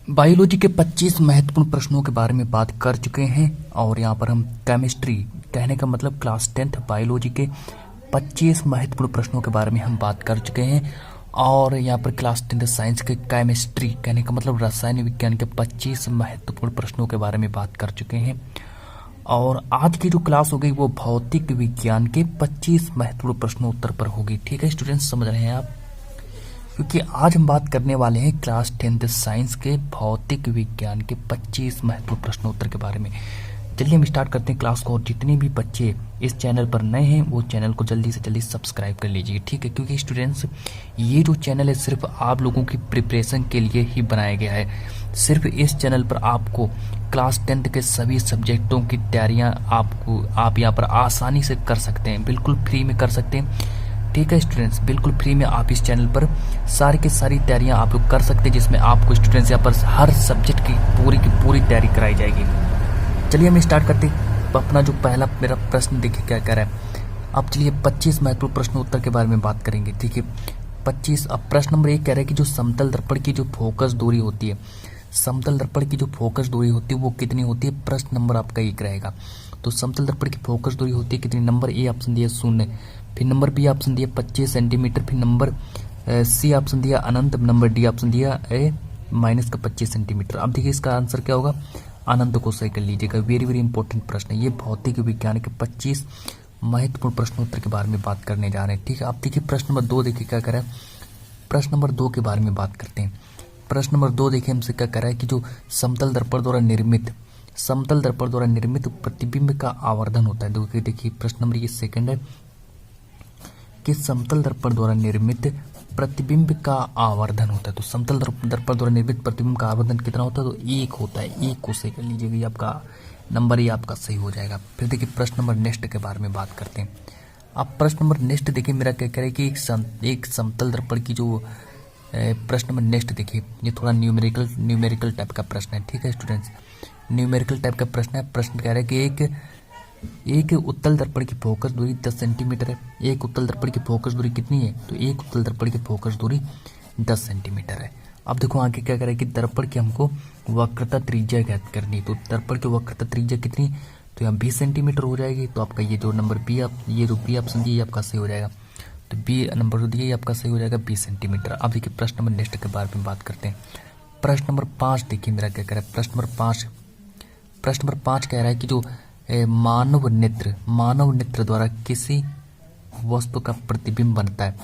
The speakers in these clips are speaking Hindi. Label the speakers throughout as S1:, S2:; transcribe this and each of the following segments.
S1: बायोलॉजी के 25 महत्वपूर्ण प्रश्नों के बारे में बात कर चुके हैं और यहाँ पर हम केमिस्ट्री, कहने का मतलब क्लास 10th बायोलॉजी के 25 महत्वपूर्ण प्रश्नों के बारे में हम बात कर चुके हैं। और यहाँ पर क्लास 10th साइंस के केमिस्ट्री, कहने का मतलब रसायन विज्ञान के 25 महत्वपूर्ण प्रश्नों के बारे में बात कर चुके हैं। और आज की जो क्लास हो गई वो भौतिक विज्ञान के 25 महत्वपूर्ण प्रश्नोत्तर पर होगी। ठीक है स्टूडेंट्स, समझ रहे हैं आप? क्योंकि आज हम बात करने वाले हैं क्लास 10th साइंस के भौतिक विज्ञान के 25 महत्वपूर्ण प्रश्नोत्तर के बारे में। चलिए हम स्टार्ट करते हैं क्लास को। और जितने भी बच्चे इस चैनल पर नए हैं वो चैनल को जल्दी से जल्दी सब्सक्राइब कर लीजिए। ठीक है, क्योंकि स्टूडेंट्स ये जो चैनल है सिर्फ आप लोगों की प्रिपरेशन के लिए ही बनाया गया है। सिर्फ इस चैनल पर आपको क्लास 10th के सभी सब्जेक्टों की तैयारियां आप यहाँ पर आसानी से कर सकते हैं, बिल्कुल फ्री में कर सकते हैं। ठीक है स्टूडेंट्स, बिल्कुल फ्री में आप इस चैनल पर सारी की सारी तैयारियां आप लोग कर सकते हैं, जिसमें आपको स्टूडेंट्स यहाँ पर हर सब्जेक्ट की पूरी तैयारी कराई जाएगी। चलिए हम स्टार्ट करते हैं। अपना जो पहला मेरा प्रश्न देखिए क्या कह रहा है। अब चलिए 25 महत्वपूर्ण प्रश्न उत्तर के बारे में बात करेंगे। ठीक है 25। अब प्रश्न नंबर 1 कह रहा है कि जो समतल दर्पण की जो फोकस दूरी होती है, समतल दर्पण की जो फोकस दूरी होती है वो कितनी होती है? प्रश्न नंबर आपका 1 रहेगा। तो समतल दर्पण की फोकस दूरी होती है कितनी? नंबर ए ऑप्शन दिया 0, फिर नंबर बी ऑप्शन दिया 25 सेंटीमीटर, फिर नंबर सी ऑप्शन दिया अनंत, नंबर डी ऑप्शन दिया माइनस का 25 सेंटीमीटर। अब देखिए इसका आंसर क्या होगा? अनंत को सही कर लीजिएगा। वेरी वेरी इंपॉर्टेंट प्रश्न है ये। भौतिक विज्ञान के 25 महत्वपूर्ण प्रश्नोत्तर के बारे में बात करने जा रहे हैं। ठीक है, अब देखिए प्रश्न नंबर 2 देखिए क्या कह रहा है। प्रश्न नंबर 2 के बारे में बात करते हैं। प्रश्न नंबर 2 देखिए हमसे क्या कह रहा है कि जो समतल दर्पण द्वारा निर्मित प्रतिबिंब का आवर्धन होता है। देखिए प्रश्न नंबर ये सेकंड है कि समतल दर्पण द्वारा निर्मित प्रतिबिंब का आवर्धन होता है। तो समतल दर्पण द्वारा निर्मित प्रतिबिंब का आवर्धन कितना होता है? तो 1 होता है। 1 को सही कर लीजिएगा, ये आपका नंबर ही आपका सही हो जाएगा। फिर देखिए प्रश्न नंबर नेक्स्ट के बारे में बात करते हैं। अब प्रश्न नंबर नेक्स्ट देखिए मेरा क्या कह रहा है कि एक समतल दर्पण की जो प्रश्न नंबर नेक्स्ट देखिए, ये थोड़ा न्यूमेरिकल टाइप का प्रश्न है। ठीक है स्टूडेंट्स, न्यूमेरिकल टाइप का प्रश्न है। प्रश्न कह रहा है कि एक उत्तल दर्पण की फोकस दूरी 10 सेंटीमीटर है। एक उत्तल दर्पण की फोकस दूरी कितनी है? तो एक उत्तल दर्पण की फोकस दूरी 10 सेंटीमीटर है। अब देखो आगे क्या कह रहा है कि दर्पण की हमको वक्रता त्रिज्या ज्ञात करनी। तो दर्पण की वक्रता त्रिज्या कितनी? तो यहाँ 20 सेंटीमीटर हो जाएगी। तो आपका ये जो नंबर बी, ये जो बी ऑप्शन दिया ये आपका सही हो जाएगा। तो बी नंबर जो दिया ये आपका सही हो जाएगा 20 सेंटीमीटर। अब देखिए प्रश्न नंबर नेक्स्ट के बारे में बात करते हैं। प्रश्न नंबर 5 देखिए मेरा क्या कह रहा है। प्रश्न नंबर 5 कह रहा है कि जो मानव नेत्र द्वारा किसी वस्तु का प्रतिबिंब बनता है।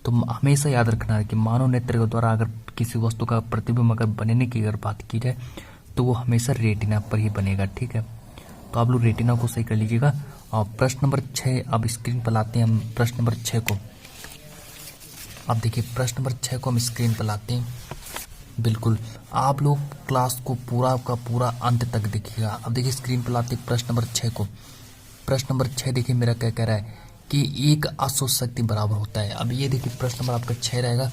S1: तो हमेशा याद रखना है कि मानव नेत्र के द्वारा अगर किसी वस्तु का प्रतिबिंब अगर बनने की अगर बात की जाए तो वो हमेशा रेटिना पर ही बनेगा। ठीक है, तो आप लोग रेटिना को सही कर लीजिएगा। और प्रश्न नंबर 6 अब स्क्रीन पर लाते हैं हम प्रश्न नंबर 6 को। अब देखिए प्रश्न नंबर 6 को हम स्क्रीन पर लाते हैं। बिल्कुल आप लोग क्लास को पूरा का पूरा अंत तक देखिएगा। अब देखिए स्क्रीन पर लाते प्रश्न नंबर 6 को। प्रश्न नंबर 6 देखिए मेरा क्या कह रहा है कि एक अश्वशक्ति बराबर होता है। अब ये देखिए प्रश्न नंबर आपका 6 रहेगा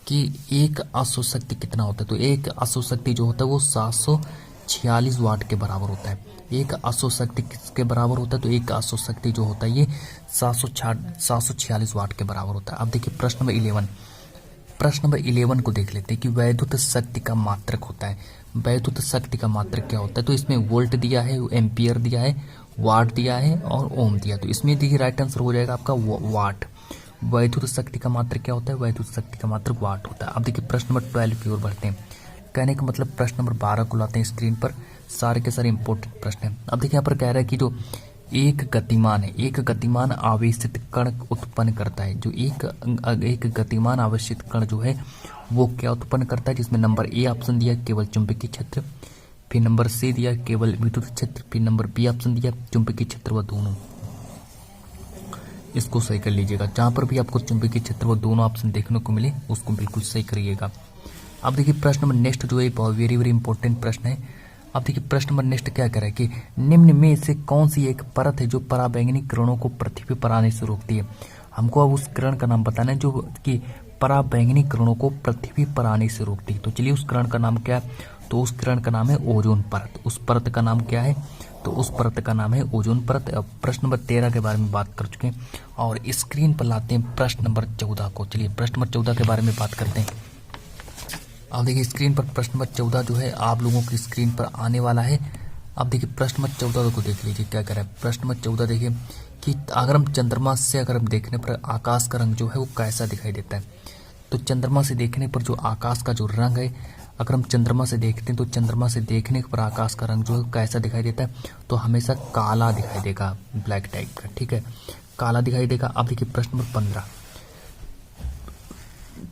S1: कि एक अश्वशक्ति कितना होता है। तो एक अश्वशक्ति जो होता है वो 746 वाट के बराबर होता है। एक अश्वशक्ति किसके बराबर होता है? तो एक अश्वशक्ति जो होता है ये 746 वाट के बराबर होता है। अब देखिए प्रश्न नंबर 11 को देख लेते हैं कि वैद्युत शक्ति का मात्रक होता है। वैद्युत शक्ति का मात्रक क्या होता है? तो इसमें वोल्ट दिया है, एम्पियर दिया है, वाट दिया है और ओम दिया। तो इसमें देखिए राइट आंसर हो जाएगा आपका वाट। वैद्युत शक्ति का मात्रक क्या होता है? वैद्युत शक्ति का मात्रक वाट होता है। अब देखिए प्रश्न नंबर 12 की ओर बढ़ते हैं। कहने का मतलब प्रश्न नंबर 12 को लाते हैं स्क्रीन पर। सारे के सारे इंपॉर्टेंट प्रश्न हैं। अब देखिए यहाँ पर कह रहा है कि जो एक गतिमान आवेशित कण उत्पन्न करता है। जो एक गतिमान आवेशित कण जो है वो क्या उत्पन्न करता है? जिसमें नंबर ए ऑप्शन दिया केवल चुंबकीय क्षेत्र, फिर नंबर सी दिया केवल विद्युत क्षेत्र, फिर नंबर बी ऑप्शन दिया चुंबकीय क्षेत्र व दोनों। इसको सही कर लीजिएगा। जहां पर भी आपको चुंबकीय क्षेत्र व दोनों ऑप्शन देखने को मिले उसको बिल्कुल सही करिएगा। अब देखिए प्रश्न नंबर नेक्स्ट जो है वेरी वेरी इंपॉर्टेंट प्रश्न है। अब देखिए प्रश्न नंबर नेक्स्ट क्या कह रहा है कि निम्न में से कौन सी एक परत है जो पराबैंगनी किरणों को पृथ्वी पर आने से रोकती है। हमको अब उस किरण का नाम बताना है जो कि पराबैंगनी किरणों को पृथ्वी पर आने से रोकती है। तो चलिए उस किरण का नाम क्या है? तो उस किरण का नाम है ओजोन परत। उस परत का नाम क्या है? तो उस परत का नाम है ओजोन परत। अब प्रश्न नंबर 13 के बारे में बात कर चुके हैं और स्क्रीन पर लाते हैं प्रश्न नंबर 14 को। चलिए प्रश्न नंबर 14 के बारे में बात करते हैं। अब देखिए स्क्रीन पर प्रश्न नंबर 14 जो है आप लोगों की स्क्रीन पर आने वाला है। अब देखिए प्रश्न नंबर 14 को देख लीजिए क्या कह रहा है। प्रश्न नंबर 14 देखिए कि अगर हम चंद्रमा से अगर हम देखने पर आकाश का रंग जो है वो कैसा दिखाई देता है। तो चंद्रमा से देखने पर जो आकाश का जो रंग है, अगर हम चंद्रमा से देखते हैं तो चंद्रमा से देखने पर आकाश का रंग जो है कैसा दिखाई देता है, तो हमेशा काला दिखाई देगा, ब्लैक टाइप का, ठीक है, काला दिखाई देगा। अब देखिए प्रश्न नंबर 15,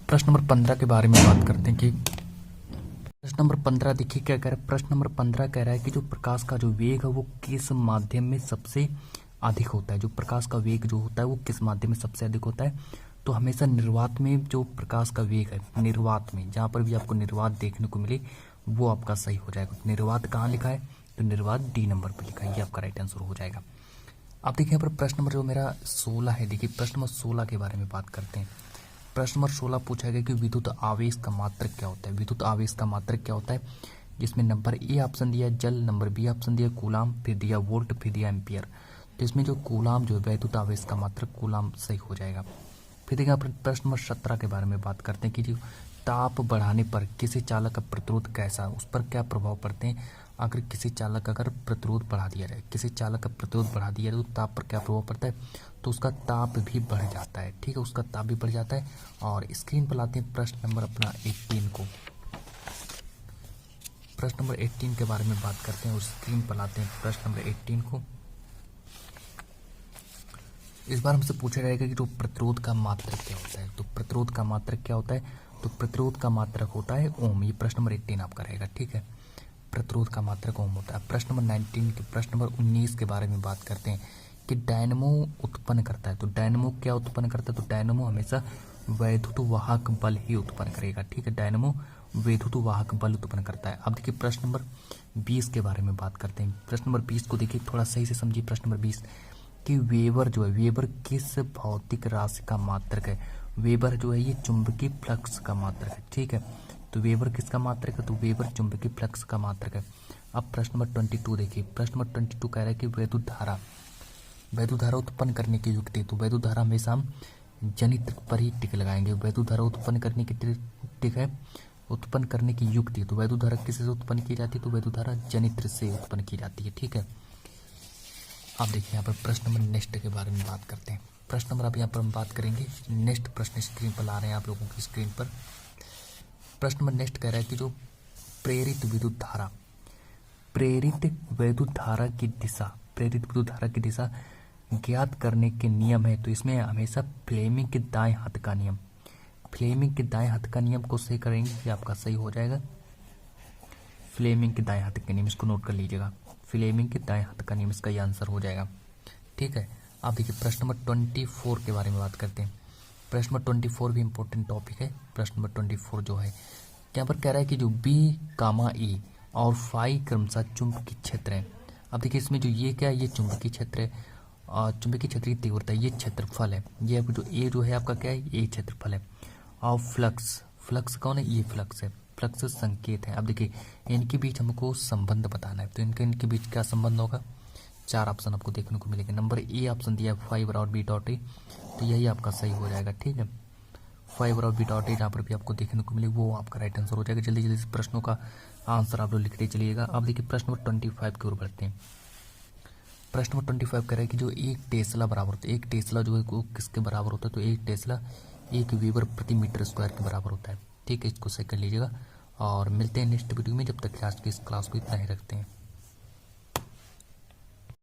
S1: प्रश्न नंबर 15 के बारे में बात करते हैं कि प्रश्न नंबर 15 देखिए क्या कह रहा है। प्रश्न नंबर 15 कह रहा है कि जो प्रकाश का जो वेग है वो किस माध्यम में सबसे अधिक होता है। जो प्रकाश का वेग जो होता है वो किस माध्यम में सबसे अधिक होता है, तो हमेशा निर्वात में जो प्रकाश का वेग है, निर्वात में, जहाँ पर भी आपको निर्वात देखने को मिले वो आपका सही हो जाएगा। निर्वात कहाँ लिखा है, तो निर्वात डी नंबर पर लिखा है, ये आपका राइट आंसर हो जाएगा। अब देखिए यहाँ पर प्रश्न नंबर जो मेरा 16 है, देखिए प्रश्न नंबर 16 के बारे में बात करते हैं। प्रश्न नंबर 16 पूछा गया कि विद्युत आवेश का मात्रक क्या होता है। विद्युत आवेश का मात्रक क्या होता है, जिसमें नंबर ए ऑप्शन दिया है जल, नंबर बी ऑप्शन दिया कूलाम, फिर दिया वोल्ट, फिर दिया एम्पियर। तो इसमें जो कूलाम जो है विद्युत आवेश का मात्रक कूलाम सही हो जाएगा। फिर देखिए प्रश्न नंबर 17 के बारे में बात करते हैं कि जो ताप बढ़ाने पर किसी चालक का प्रतिरोध कैसा, उस पर क्या प्रभाव पड़ते हैं। अगर किसी चालक अगर प्रतिरोध बढ़ा दिया जाए, किसी चालक का प्रतिरोध बढ़ा दिया जाए तो ताप पर क्या प्रभाव पड़ता है, तो उसका ताप भी बढ़ जाता है, ठीक है, उसका ताप भी बढ़ जाता है। और स्क्रीन पर लाते हैं प्रश्न नंबर अपना 18 को। प्रश्न नंबर 18 के बारे में बात करते हैं और स्क्रीन पर लाते हैं प्रश्न नंबर 18 को। इस बार हमसे पूछा जाएगा कि जो प्रतिरोध का मात्रक क्या होता है। तो प्रतिरोध का मात्रक क्या होता है, तो प्रतिरोध का मात्रक होता है ओम। ये प्रश्न नंबर 18 आपका रहेगा, ठीक है, प्रतिरोध का मात्रक ओम होता है। प्रश्न नंबर 19 के प्रश्न नंबर 19 के बारे में बात करते हैं कि डायनमो उत्पन्न करता है। तो डायनमो क्या उत्पन्न करता है, तो डायनमो हमेशा वैद्युत वाहक बल ही उत्पन्न करेगा, ठीक है, डायनमो वैद्युत वाहक बल उत्पन्न करता है। अब देखिए प्रश्न नंबर 20 के बारे में बात करते हैं। प्रश्न नंबर 20 को देखिए थोड़ा सही से समझिए। प्रश्न नंबर 20 कि वेबर जो है, वेबर किस भौतिक राशि का मात्रक है। वेबर जो है ये चुंबकीय फ्लक्स का मात्रक है, ठीक है, तो वेबर किसका मात्रक है, तो वेबर चुंबकीय फ्लक्स का मात्रक है। अब प्रश्न नंबर 22 देखिए। प्रश्न नंबर 22 कह रहा है कि वैद्युत धारा उत्पन्न करने की युक्ति। तो वैद्युत धारा हमेशा हम जनित्र पर ही टिक लगाएंगे। वैद्युत धारा उत्पन्न करने की टिक है, उत्पन्न करने की युक्ति। तो वैद्युत धारा किससे उत्पन्न की जाती है, तो वैद्युत धारा जनित्र से उत्पन्न की जाती है, ठीक है। अब देखिए यहाँ पर प्रश्न नंबर नेक्स्ट के बारे में बात करते हैं। प्रश्न नंबर अब यहाँ पर हम बात करेंगे। नेक्स्ट प्रश्न स्क्रीन पर ला रहे हैं आप लोगों की स्क्रीन पर। प्रश्न नंबर नेक्स्ट कह रहा है कि जो प्रेरित विद्युत धारा की दिशा ज्ञात करने के नियम है। तो इसमें हमेशा फ्लेमिंग के दाएं हाथ का नियम, फ्लेमिंग के दाएं हाथ का नियम को सही करेंगे, ये आपका सही हो जाएगा। फ्लेमिंग के दाएं हाथ का नियम, इसको नोट कर लीजिएगा, फ्लेमिंग के दाएं हाथ का नियम, इसका ये आंसर हो जाएगा, ठीक है। अब देखिए प्रश्न नंबर 24 के बारे में बात करते हैं। प्रश्न नंबर 24 भी इंपॉर्टेंट टॉपिक है। प्रश्न नंबर 24 जो है यहाँ पर कह रहा है कि जो बी कामा ई और फाई क्रमशः चुंबकीय क्षेत्र है। अब देखिए इसमें जो ये क्या है, ये चुंबकीय क्षेत्र है, और चुंबकीय क्षेत्र की तीव्रता, ये क्षेत्रफल है। ये जो ए जो है आपका क्या है, ये क्षेत्रफल है। और फ्लक्स कौन है, ये फ्लक्स है, फ्लक्स संकेत है। अब देखिए इनके बीच हमको संबंध बताना है। तो इनके बीच क्या संबंध होगा, 4 ऑप्शन आपको देखने को मिलेंगे। नंबर ए ऑप्शन दिया है 5 और बी डॉट ए, तो यही आपका सही हो जाएगा, ठीक है। 5 और बी डॉट ए जहाँ पर भी आपको देखने को मिले वो आपका राइट आंसर हो जाएगा। जल्दी जल्दी से प्रश्नों का आंसर आप लोग लिखते चलिएगा। अब देखिए प्रश्न नंबर 25 की ओर बढ़ते हैं। प्रश्न नंबर 25 कह रहा है कि जो एक टेस्ला बराबर होता है, एक टेस्ला जो है वो किसके बराबर होता है, तो एक टेस्ला 1 वेबर प्रति मीटर स्क्वायर के बराबर होता है, ठीक है, इसको सही कर लीजिएगा। और मिलते हैं नेक्स्ट वीडियो में, जब तक आज की इस क्लास को इतना ही रखते हैं।